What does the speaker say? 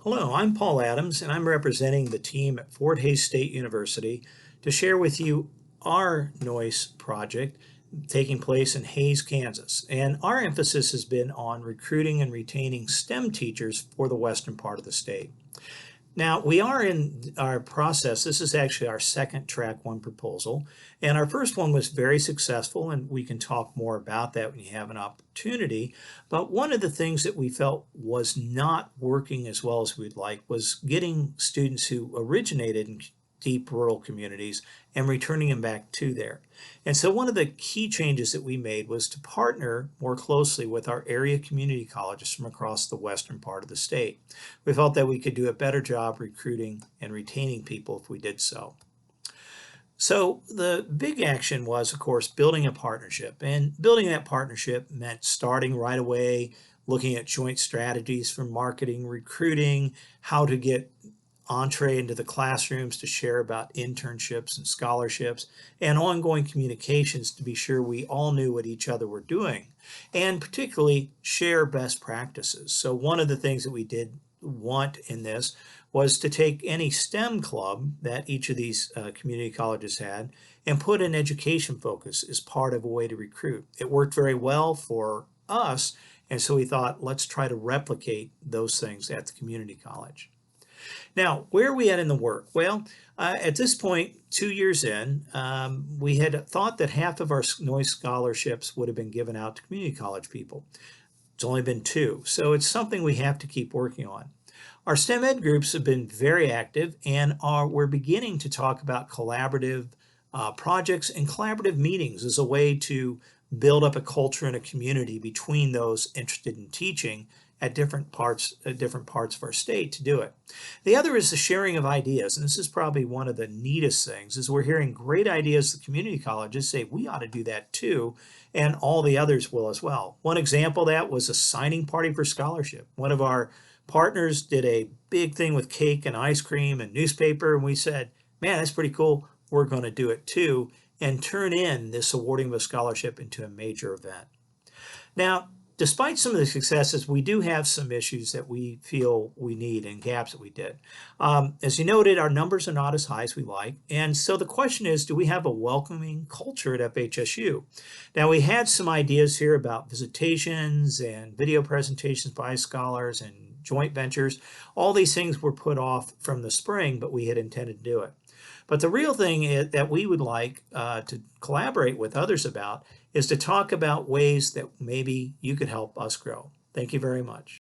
Hello, I'm Paul Adams, and I'm representing the team at Fort Hays State University to share with you our Noyce project taking place in Hays, Kansas. And our emphasis has been on recruiting and retaining STEM teachers for the western part of the state. Now, we are in our process. This is actually our second Track 1 proposal, and our first one was very successful, and we can talk more about that when you have an opportunity. But one of the things that we felt was not working as well as we'd like was getting students who originated in deep rural communities and returning them back to there. And so one of the key changes that we made was to partner more closely with our area community colleges from across the western part of the state. We felt that we could do a better job recruiting and retaining people if we did so. So the big action was, of course, building a partnership. And building that partnership meant starting right away, looking at joint strategies for marketing, recruiting, how to get entree into the classrooms to share about internships and scholarships, and ongoing communications to be sure we all knew what each other were doing, and particularly share best practices. So one of the things that we did want in this was to take any STEM club that each of these community colleges had and put an education focus as part of a way to recruit. It worked very well for us, and so we thought, let's try to replicate those things at the community college. Now, where are we at in the work? Well, at this point, 2 years in, we had thought that half of our Noyce scholarships would have been given out to community college people. It's only been 2, so it's something we have to keep working on. Our STEM ed groups have been very active, and we're beginning to talk about collaborative projects and collaborative meetings as a way to build up a culture and a community between those interested in teaching at different parts of our state to do it. The other is the sharing of ideas, and this is probably one of the neatest things, is we're hearing great ideas the community colleges say we ought to do that too, and all the others will as well. One example of that was a signing party for scholarship. One of our partners did a big thing with cake and ice cream and newspaper, and we said, man, that's pretty cool. We're going to do it too, and turn in this awarding of a scholarship into a major event. Now, despite some of the successes, we do have some issues that we feel we need and gaps that we did. As you noted, our numbers are not as high as we like. And so the question is, do we have a welcoming culture at FHSU? Now, we had some ideas here about visitations and video presentations by scholars and joint ventures. All these things were put off from the spring, but we had intended to do it. But the real thing is that we would like to collaborate with others about is to talk about ways that maybe you could help us grow. Thank you very much.